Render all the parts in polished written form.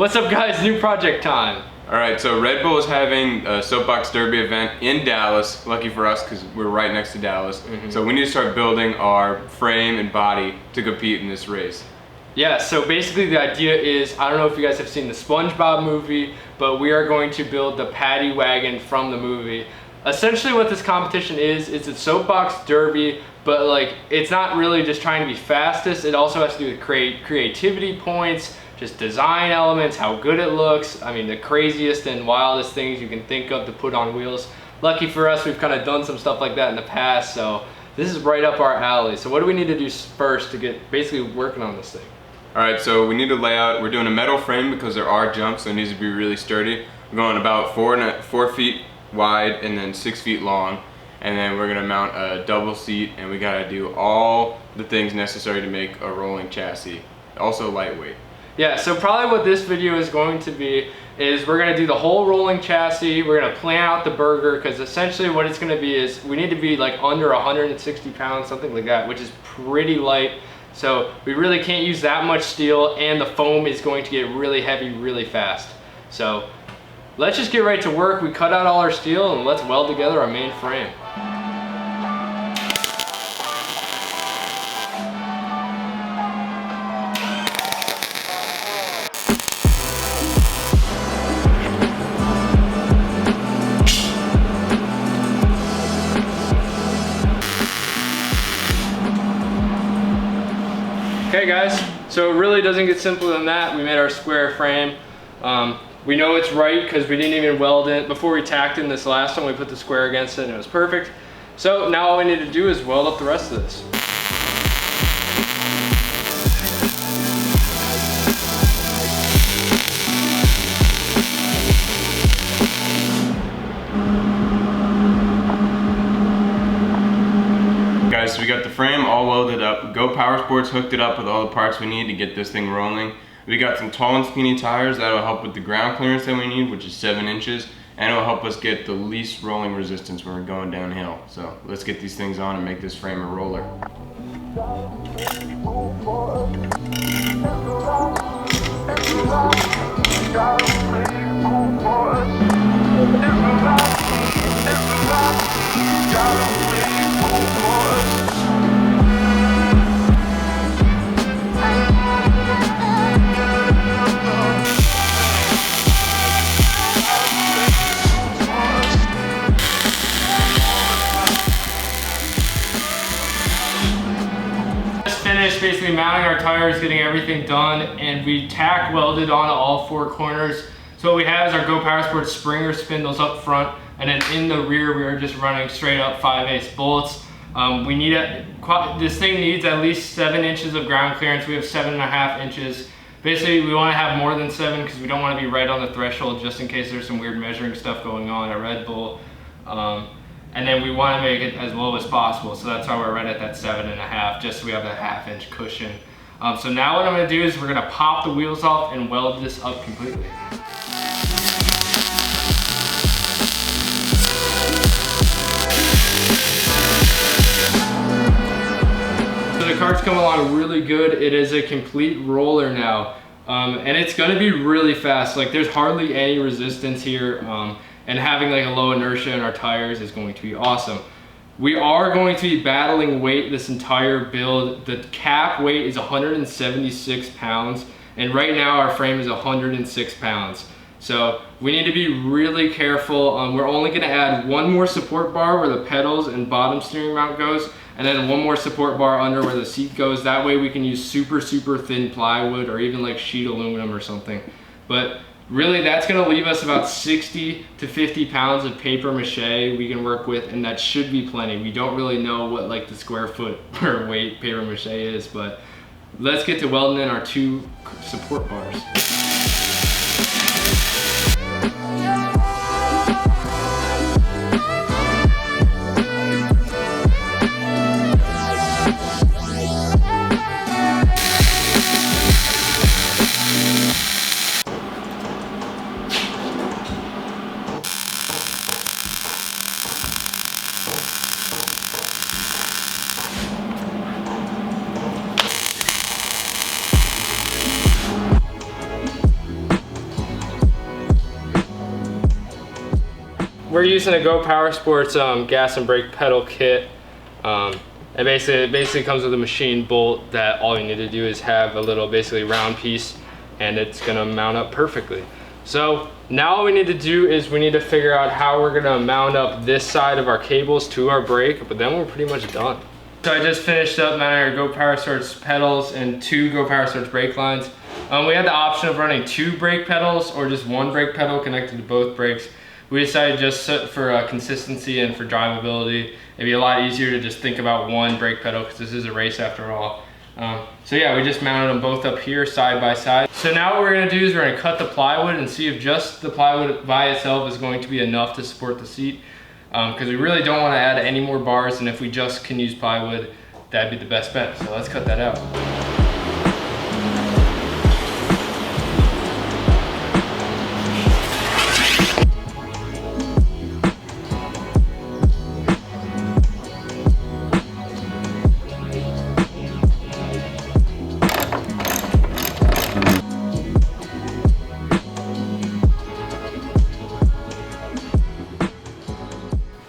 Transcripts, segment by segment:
What's up guys, new project time. Alright, so Red Bull is having a Soapbox Derby event in Dallas. Lucky for us because we're right next to Dallas. So we need to start building our frame and body to compete in this race. Yeah, so basically the idea is, I don't know if you guys have seen the Spongebob movie, but we are going to build the Patty Wagon from the movie. Essentially what this competition is, it's a soapbox derby, but like it's not really just trying to be fastest, it also has to do with creativity points, just design elements, how good it looks. I mean, the craziest and wildest things you can think of to put on wheels. Lucky for us, we've kind of done some stuff like that in the past, so this is right up our alley. So what do we need to do first to get basically working on this thing? Alright, so we need to lay out, we're doing a metal frame because there are jumps, so it needs to be really sturdy. We're going about 4 feet wide and then 6 feet long, and then we're gonna mount a double seat, and we gotta do all the things necessary to make a rolling chassis, also lightweight. Yeah, so probably what this video is going to be is we're gonna do the whole rolling chassis, we're gonna plan out the burger, because essentially what it's gonna be is we need to be like under 160 pounds, something like that, which is pretty light. So we really can't use that much steel, and the foam is going to get really heavy really fast. So let's just get right to work. We cut out all our steel and let's weld together our main frame. Okay guys, so it really doesn't get simpler than that. We made our square frame. We know it's right because we didn't even weld it. Before we tacked in this last one, we put the square against it and it was perfect. So now all we need to do is weld up the rest of this. Guys, so we got the frame all welded up. Go Power Sports hooked it up with all the parts we need to get this thing rolling. We got some tall and skinny tires that'll help with the ground clearance that we need, which is 7 inches, and it'll help us get the least rolling resistance when we're going downhill. So let's get these things on and make this frame a roller. Basically mounting our tires, getting everything done, and we tack welded on all 4 corners. So what we have is our Go Power Sports Springer spindles up front, and then in the rear we are just running straight up 5/8 bolts. This thing needs at least 7 inches of ground clearance. We have 7.5 inches. Basically we want to have more than 7 because we don't want to be right on the threshold just in case there's some weird measuring stuff going on at Red Bull. And then we want to make it as low as possible, so that's why we're right at that 7.5, just so we have that 1/2 inch cushion. So now what I'm going to do is we're going to pop the wheels off and weld this up completely. So the kart's come along really good. It is a complete roller now, and it's going to be really fast. Like there's hardly any resistance here. And having like a low inertia in our tires is going to be awesome. We are going to be battling weight this entire build. The cap weight is 176 pounds, and right now our frame is 106 pounds. So we need to be really careful. We're only gonna add 1 more support bar where the pedals and bottom steering mount goes, and then 1 more support bar under where the seat goes. That way we can use super thin plywood or even like sheet aluminum or something. But really, that's going to leave us about 60 to 50 pounds of paper mache we can work with, and that should be plenty. We don't really know what like the square foot per weight paper mache is, but let's get to welding in our 2 support bars. we're using a Go Power Sports gas and brake pedal kit. It basically comes with a machine bolt that all you need to do is have a little basically round piece, and it's gonna mount up perfectly. So now all we need to do is we need to figure out how we're gonna mount up this side of our cables to our brake, but then we're pretty much done. So I just finished up mounting our Go Power Sports pedals and 2 Go Power Sports brake lines. We had the option of running 2 brake pedals or just 1 brake pedal connected to both brakes. We decided just for consistency and for drivability, it'd be a lot easier to just think about 1 brake pedal because this is a race after all. So yeah, we just mounted them both up here side by side. So now what we're gonna do is we're gonna cut the plywood and see if just the plywood by itself is going to be enough to support the seat. Because we really don't wanna add any more bars, and if we just can use plywood, that'd be the best bet. So let's cut that out.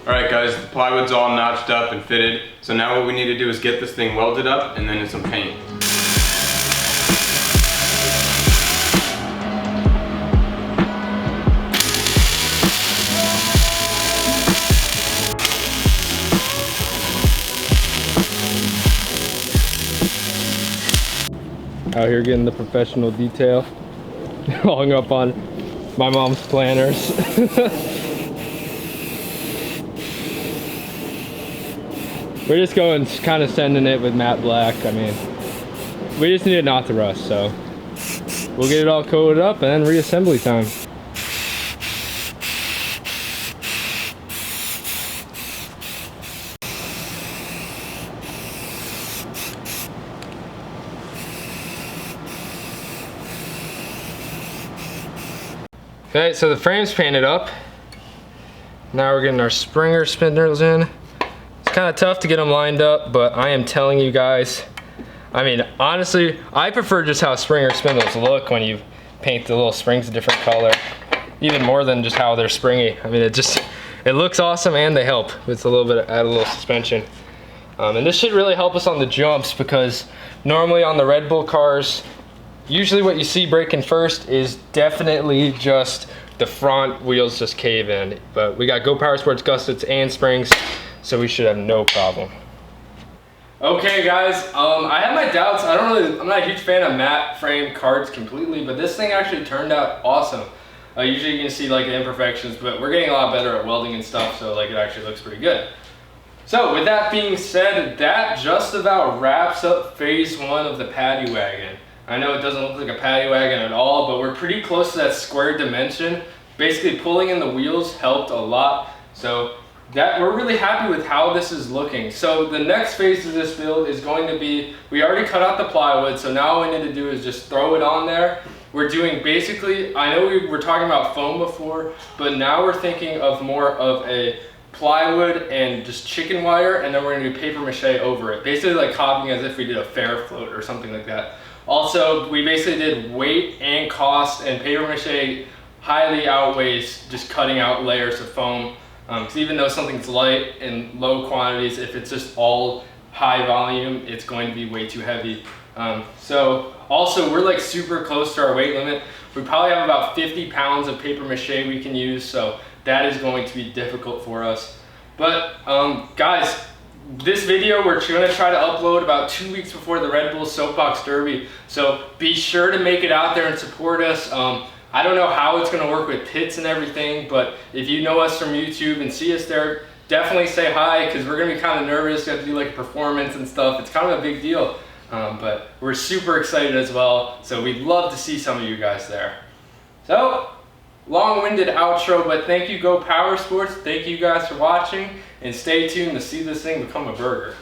Alright guys, the plywood's all notched up and fitted. So now what we need to do is get this thing welded up and then in some paint. Out here getting the professional detail. Hung up on my mom's planners. We're just going, kind of sending it with matte black. I mean, we just need it not to rust, so we'll get it all coated up and then reassembly time. Okay, so the frame's painted up. Now we're getting our Springer spindles in. Kind of tough to get them lined up, but I am telling you guys, I mean, honestly, I prefer just how Springer spindles look when you paint the little springs a different color, even more than just how they're springy. I mean, it looks awesome and they help with a little bit, add a little suspension. And this should really help us on the jumps, because normally on the Red Bull cars, usually what you see braking first is definitely just the front wheels just cave in. But we got Go Power Sports gussets and springs, so we should have no problem. Okay guys, I have my doubts. I'm not a huge fan of matte frame karts completely, but this thing actually turned out awesome. Usually you can see like the imperfections, but we're getting a lot better at welding and stuff, so like it actually looks pretty good. So with that being said, that just about wraps up phase 1 of the Patty Wagon. I know it doesn't look like a Patty Wagon at all, but we're pretty close to that square dimension. Basically pulling in the wheels helped a lot. So we're really happy with how this is looking. So the next phase of this build is going to be, we already cut out the plywood, so now all we need to do is just throw it on there. We're doing basically, I know we were talking about foam before, but now we're thinking of more of a plywood and just chicken wire, and then we're gonna do paper mache over it. Basically like copying as if we did a fair float or something like that. Also, we basically did weight and cost, and paper mache highly outweighs just cutting out layers of foam. Because even though something's light in low quantities, if it's just all high volume, it's going to be way too heavy. So also, we're like super close to our weight limit. We probably have about 50 pounds of paper mache we can use, so that is going to be difficult for us. But guys, this video we're gonna try to upload about 2 weeks before the Red Bull Soapbox Derby, so be sure to make it out there and support us. I don't know how it's gonna work with pits and everything, but if you know us from YouTube and see us there, definitely say hi, because we're gonna be kind of nervous. We have to do like a performance and stuff. It's kind of a big deal, but we're super excited as well. So we'd love to see some of you guys there. So, long-winded outro, but thank you Go Power Sports. Thank you guys for watching, and stay tuned to see this thing become a burger.